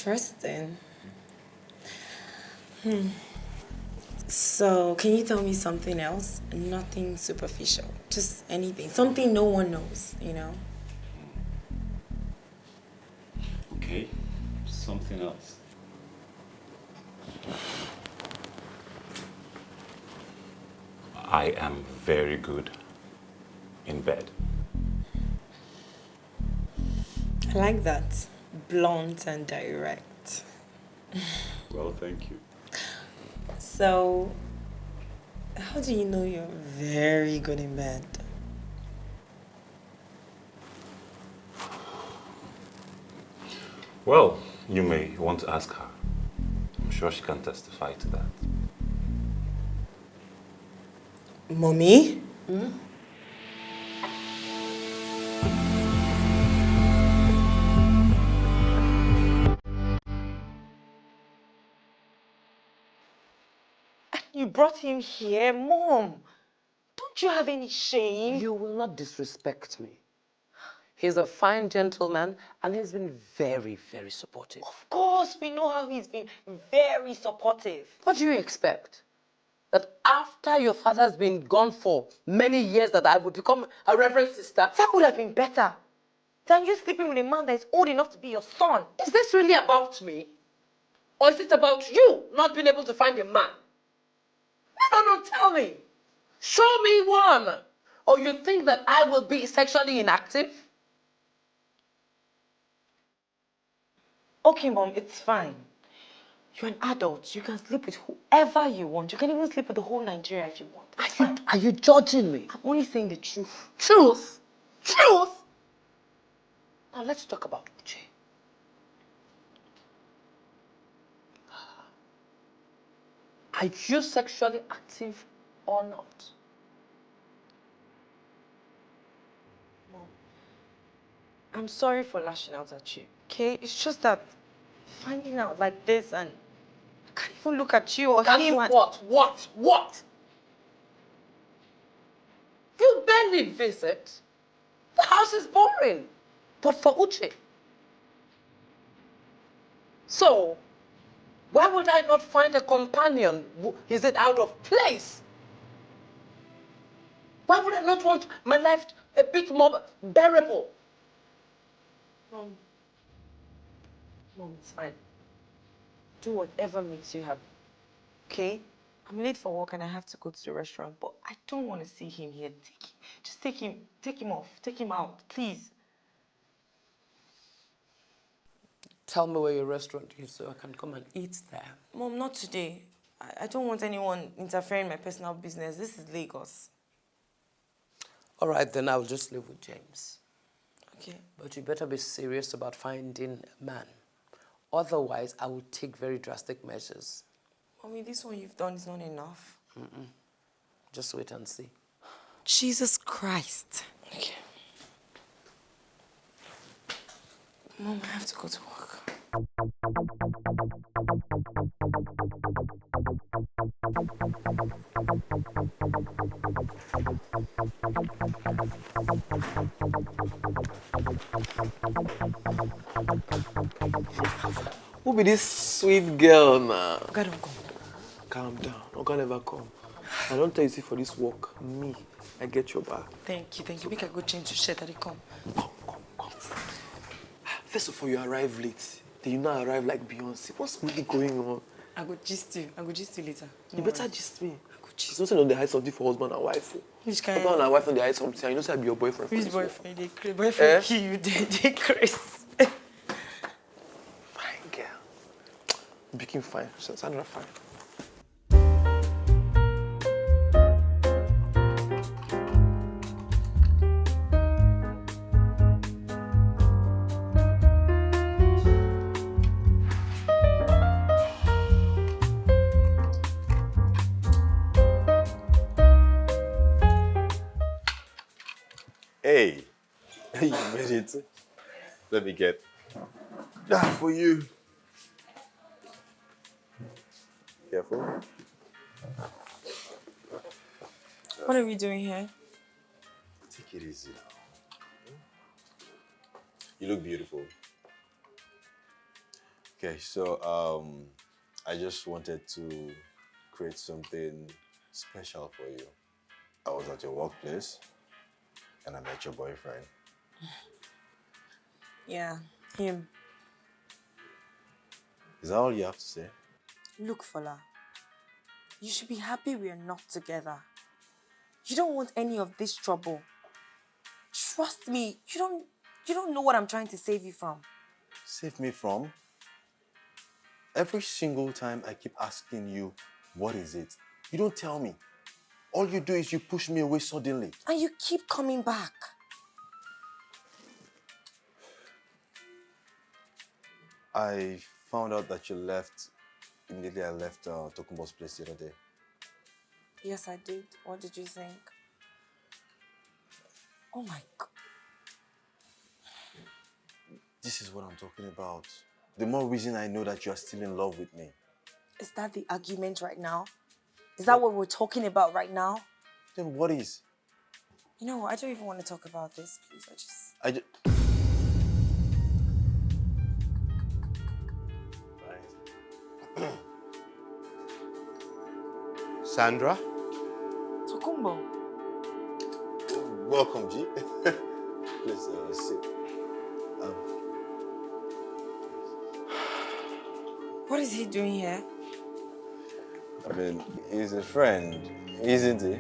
Interesting. So, can you tell me something else? Nothing superficial. Just anything. Something no one knows, you know? Okay, something else. I am very good in bed. I like that. Blunt and direct. Well, thank you. So, how do you know you're very good in bed? Well, you may want to ask her. I'm sure she can testify to that. Mommy? You brought him here, Mom. Don't you have any shame? You will not disrespect me. He's a fine gentleman and he's been very, very supportive. Of course, we know how he's been very supportive. What do you expect? That after your father's been gone for many years that I would become a reverend sister? That would have been better than you sleeping with a man that is old enough to be your son. Is this really about me? Or is it about you not being able to find a man? No, tell me. Show me one. Or you think that I will be sexually inactive? Okay, Mom, it's fine. You're an adult. You can sleep with whoever you want. You can even sleep with the whole Nigeria if you want. Are you judging me? I'm only saying the truth. Truth? Truth? Now let's talk about Uche. Are you sexually active or not? Mom, I'm sorry for lashing out at you, okay? It's just that finding out like this and I can't even look at you or him. What? You barely visit. The house is boring. But for Uche. So, why would I not find a companion? Is it out of place? Why would I not want my life a bit more bearable? Mom, it's fine. Do whatever makes you happy, okay? I'm late for work and I have to go to the restaurant, but I don't want to see him here. Just take him off, take him out, please. Tell me where your restaurant is so I can come and eat there. Mom, not today. I don't want anyone interfering in my personal business. This is Lagos. All right, then I'll just live with James. Okay. But you better be serious about finding a man. Otherwise, I will take very drastic measures. Mommy, this one you've done is not enough. Just wait and see. Jesus Christ. Okay. Mom, I have to go to work. Who be this sweet girl now? Oga don't come. Calm down. Oga never come. I don't tell you, see, for this work, me, I get your back. Thank you. Make I go change your shirt. I come. Come. First of all, you arrive late. Then you now arrive like Beyonce. What's really going on? I go gist you later. You better gist me. I go gist. It's not saying on the hide something for husband and wife. Which kind? Husband and wife on the hide something. And you know say I be your boyfriend. Which boyfriend? They crazy. Boyfriend kill you. They crazy. Fine girl. Became fine. Sandra fine. Hey, you made it. Let me get that for you. Careful. What are we doing here? Take it easy now. You look beautiful. Okay, so I just wanted to create something special for you. I was at your workplace and I met your boyfriend. Yeah, him. Is that all you have to say? Look, Fola, you should be happy we are not together. You don't want any of this trouble. Trust me, you don't know what I'm trying to save you from. Save me from? Every single time I keep asking you, what is it? You don't tell me. All you do is you push me away suddenly. And you keep coming back. I found out that you left immediately I left Tokunbo's place the other day. Yes, I did. What did you think? Oh my God. This is what I'm talking about. The more reason I know that you are still in love with me. Is that the argument right now? Is that what we're talking about right now? Then what is? You know what? I don't even want to talk about this, please. I just... Right. Sandra? Tokunbo. Welcome, G. Please sit. What is he doing here? I mean, he's a friend, isn't he?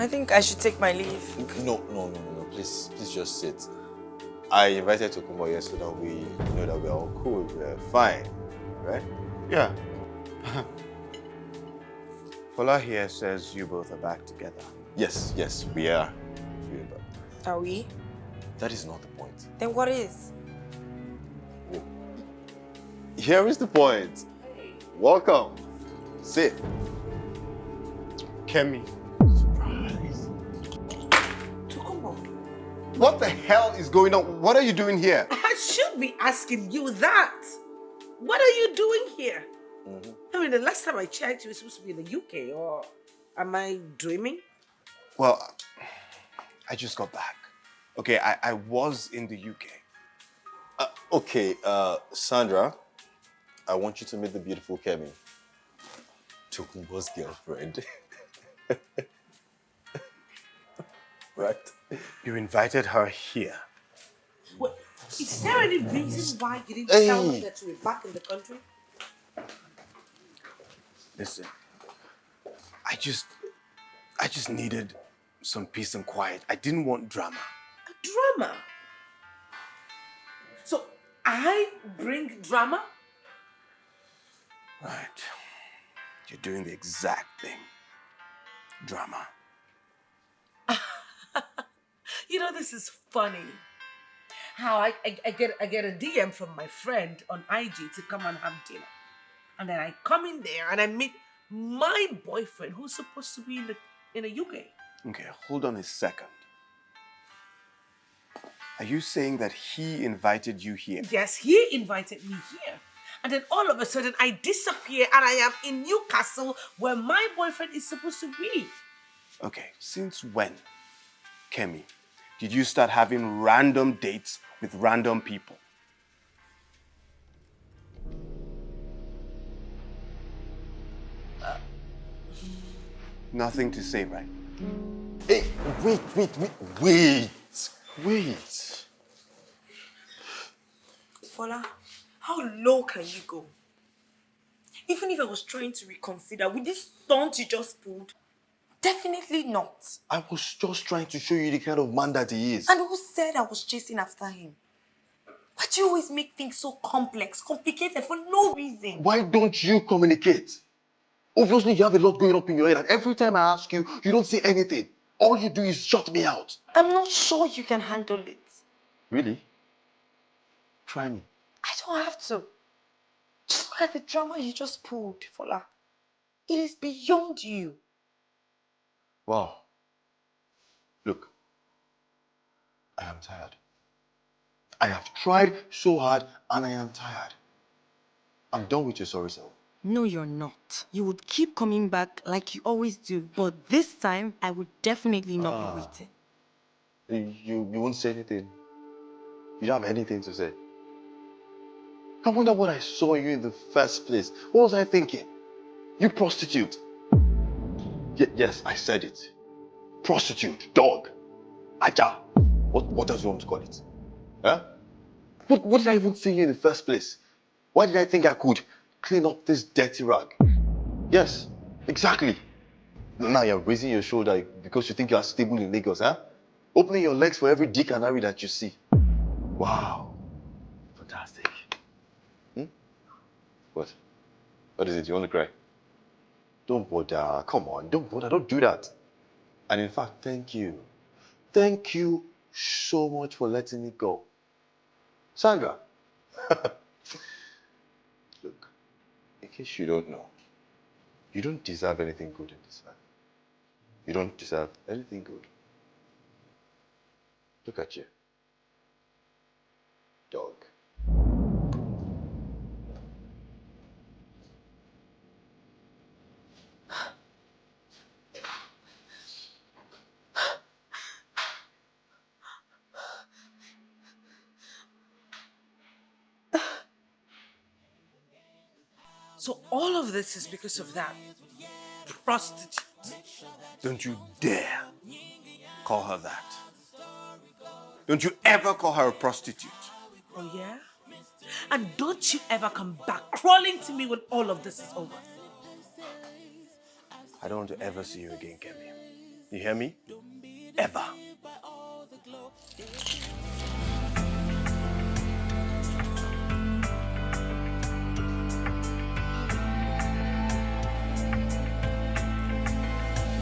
I think I should take my leave. No. Please just sit. I invited Tokunbo here so that we know that we're all cool, we're fine, right? Yeah. Fola here says you both are back together. Yes, we are. We are back. Are we? That is not the point. Then what is? Here is the point. Welcome. Sit. Kemi. Surprise. Tokunbo. What the hell is going on? What are you doing here? I should be asking you that. What are you doing here? I mean, the last time I checked, you were supposed to be in the UK, or am I dreaming? Well, I just got back. Okay, I was in the UK. Okay, Sandra, I want you to meet the beautiful Kemi. Tokunbo's girlfriend. Right? You invited her here. Well, is there any reason why you didn't tell me that you were back in the country? Listen, I just needed some peace and quiet. I didn't want drama. A drama? So I bring drama? Right. You're doing the exact thing. Drama. You know, this is funny. How I get a DM from my friend on IG to come and have dinner. And then I come in there and I meet my boyfriend who's supposed to be in the UK. Okay, hold on a second. Are you saying that he invited you here? Yes, he invited me here. And then all of a sudden I disappear and I am in Newcastle where my boyfriend is supposed to be. Okay, since when, Kemi, did you start having random dates with random people? Nothing to say, right? Hey, wait. Fola, how low can you go? Even if I was trying to reconsider, with this stunt you just pulled, definitely not. I was just trying to show you the kind of man that he is. And who said I was chasing after him? Why do you always make things so complex, complicated for no reason? Why don't you communicate? Obviously, you have a lot going up in your head, and every time I ask you, you don't say anything. All you do is shut me out. I'm not sure you can handle it. Really? Try me. I don't have to. Just look at the drama you just pulled, Fola. It is beyond you. Wow. Look, I am tired. I have tried so hard, and I am tired. I'm done with your sorry self. No, you're not. You would keep coming back like you always do. But this time, I would definitely not be waiting. You won't say anything. You don't have anything to say. I wonder what I saw in you in the first place. What was I thinking? You prostitute. Yes, I said it. Prostitute, dog, aja. What else you want to call it? Huh? What did I even see you in the first place? Why did I think I could clean up this dirty rag? Yes, exactly. Now you're raising your shoulder because you think you are stable in Lagos, huh? Opening your legs for every dick and Harry that you see. Wow. Fantastic. What? What is it? You want to cry? Don't bother. Come on, don't bother. Don't do that. And in fact, thank you. Thank you so much for letting me go. Sandra. Look, in case you don't know, you don't deserve anything good in this life. You don't deserve anything good. Look at you. Dog. So all of this is because of that prostitute. Don't you dare call her that. Don't you ever call her a prostitute. Oh yeah? And don't you ever come back crawling to me when all of this is over. I don't want to ever see you again, Kemi. You hear me? Ever.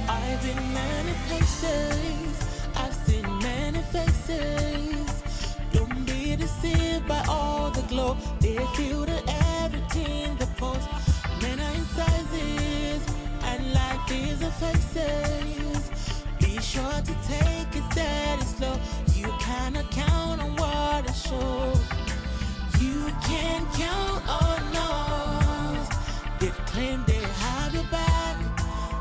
I've been many places, I've seen many faces. Don't be deceived by all the glow. They feel that everything the post. Men are in sizes, and life is a faces. Be sure to take it steady slow. You cannot count on what it shows. You can count on us. They claim they have your back,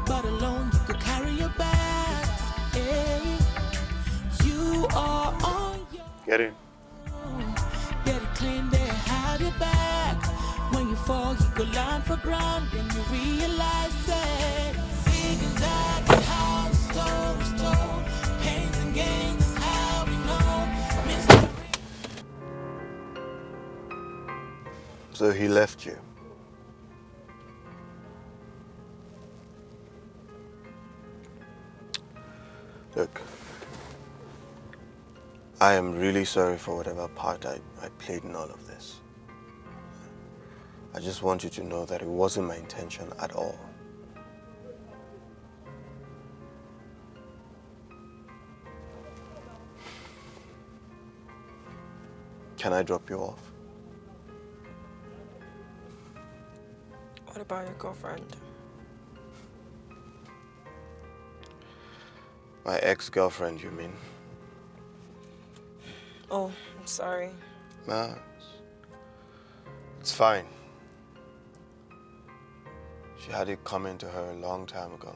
but alone you could carry your bags. Hey, you are on your Get in. own. They claim they have your back. When you fall, you go land for ground, then you realize that zigzag is how the story's told. Pains and gains is how we know. Mystery. So he left you. Look, I am really sorry for whatever part I played in all of this. I just want you to know that it wasn't my intention at all. Can I drop you off? What about your girlfriend? My ex-girlfriend, you mean? Oh, I'm sorry. Nah, it's fine. She had it coming to her a long time ago.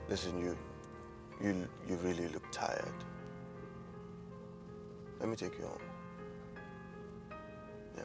Listen, you really look tired. Let me take you home. Yeah.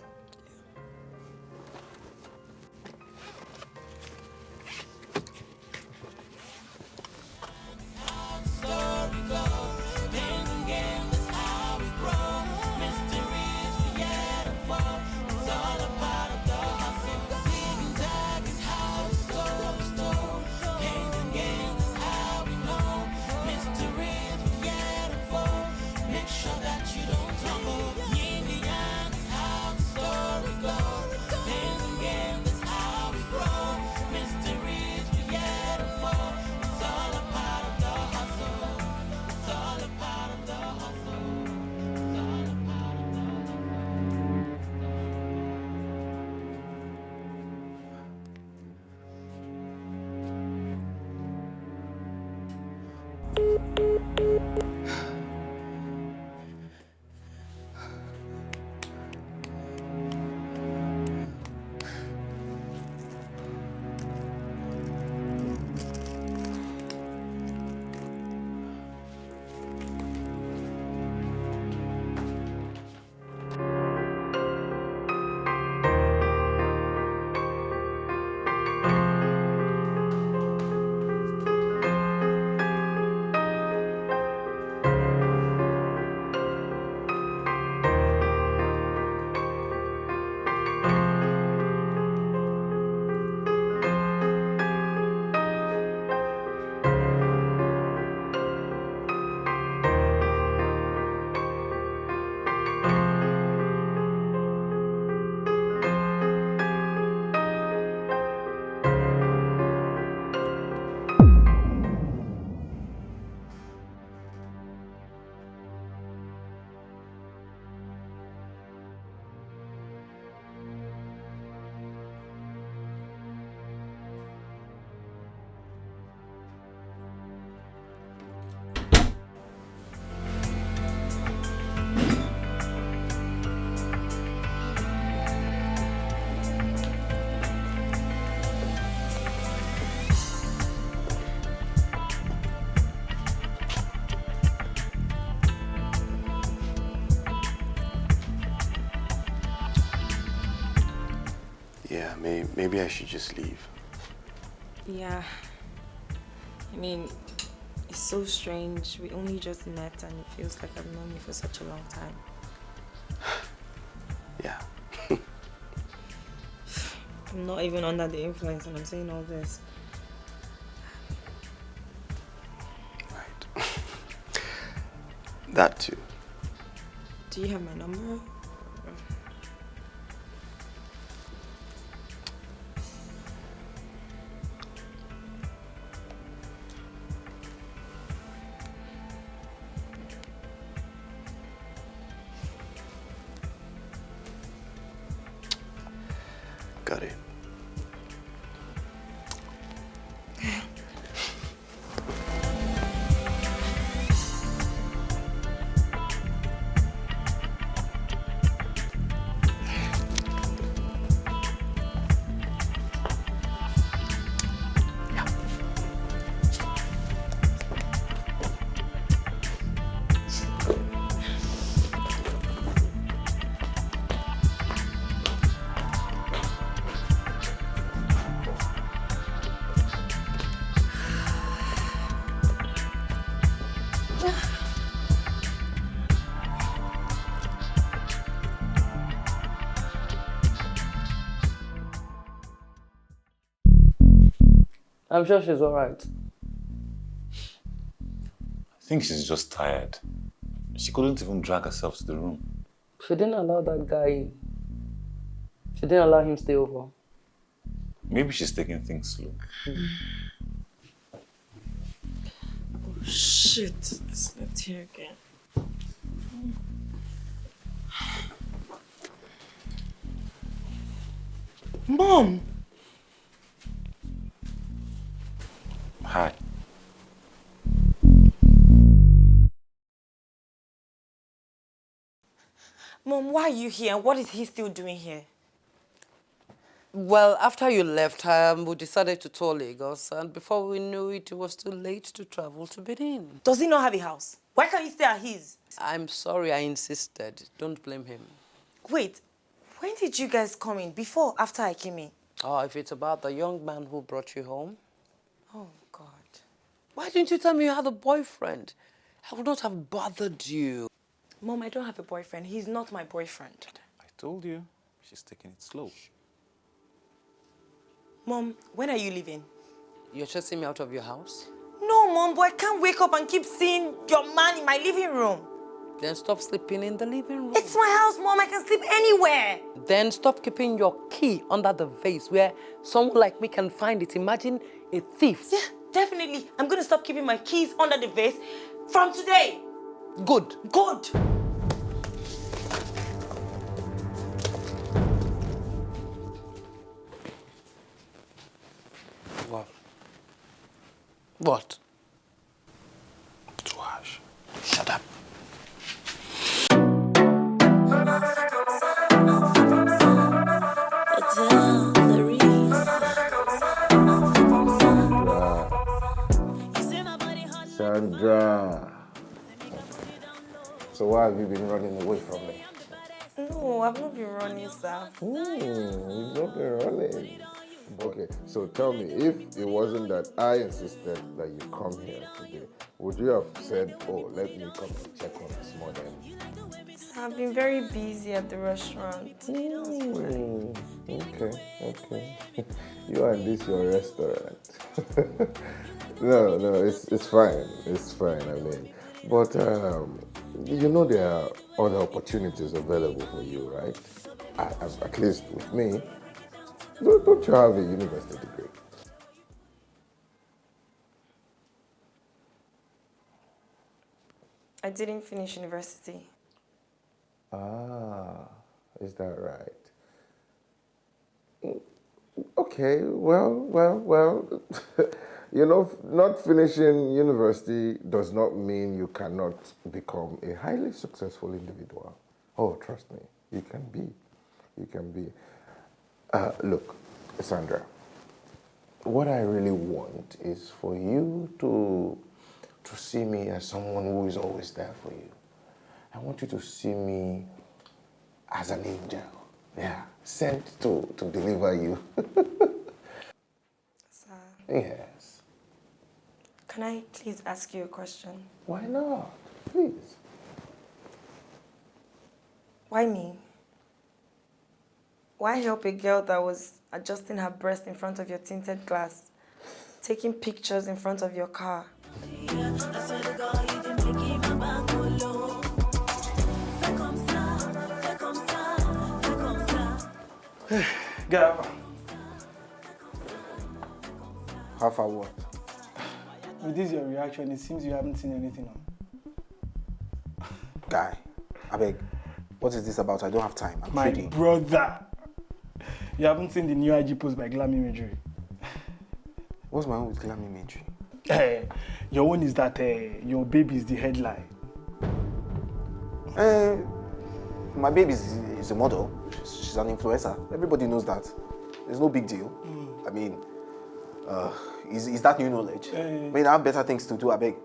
maybe I should just leave. Yeah. I mean, it's so strange. We only just met and it feels like I've known you for such a long time. Yeah. I'm not even under the influence and I'm saying all this. Right. That too. Do you have my number? Got it. I'm sure she's alright. I think she's just tired. She couldn't even drag herself to the room. She didn't allow that guy in. She didn't allow him stay over. Maybe she's taking things slow. Oh shit, I slept here again. Mom! Hi. Mom, why are you here? What is he still doing here? Well, after you left, we decided to tour Lagos, and before we knew it, it was too late to travel to Benin. Does he not have a house? Why can't he stay at his? I'm sorry I insisted. Don't blame him. Wait, when did you guys come in? Before or after I came in? Oh, if it's about the young man who brought you home. Oh, God. Why didn't you tell me you had a boyfriend? I would not have bothered you. Mom, I don't have a boyfriend. He's not my boyfriend. I told you. She's taking it slow. Mom, when are you leaving? You're chasing me out of your house? No, Mom, but I can't wake up and keep seeing your man in my living room. Then stop sleeping in the living room. It's my house, Mom. I can sleep anywhere. Then stop keeping your key under the vase where someone like me can find it. Imagine a thief. Yeah, definitely. I'm going to stop keeping my keys under the vase from today. Good. Good. What? What? Twash. Shut up. Sandra. So why have you been running away from me? No, I've not been running, sir. You've not been running. Okay, so tell me, if it wasn't that I insisted that you come here today, would you have said, oh, let me come and check on this morning? I've been very busy at the restaurant. Okay. You and this your restaurant. No, it's fine. It's fine, I mean. But, you know there are other opportunities available for you, right? At least with me. Don't you have a university degree? I didn't finish university. Ah, is that right? Okay, well. You know, not finishing university does not mean you cannot become a highly successful individual. Oh, trust me, you can be. You can be. Look, Sandra, what I really want is for you to see me as someone who is always there for you. I want you to see me as an angel. Yeah, sent to deliver you. Sir, Yes. can I please ask you a question? Why not? Please. Why me? Why help a girl that was adjusting her breast in front of your tinted glass, taking pictures in front of your car? Get up. Half a what? With this your reaction, it seems you haven't seen anything on. Guy, I beg, what is this about? I don't have time. I'm My reading. brother, you haven't seen the new IG post by Glam Imagery. What's my own with glam imagery? Your own is that your baby is the headline. My baby is a model. She's an influencer. Everybody knows that. There's no big deal. I mean, is that new knowledge? I mean, I have better things to do, I beg.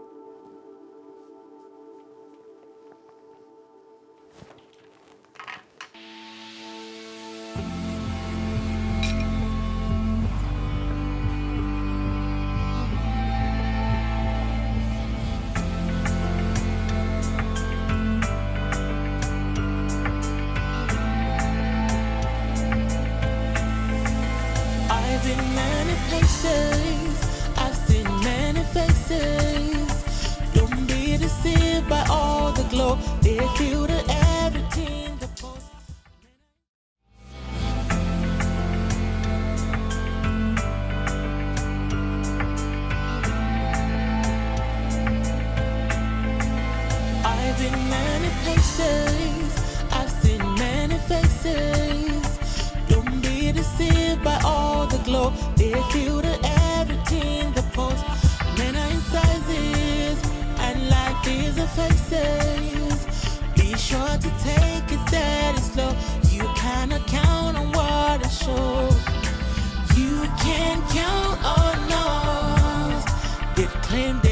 I've been many places, I've seen many faces. Don't be deceived by all the glow, they feel that everything the post. I've been many places, I've seen many faces. Don't be deceived by all the glow, they feel that everything the post. Men are in sizes, and life is a faces. Be sure to take it steady slow, you cannot count on what it shows. You can count on us, they've claimed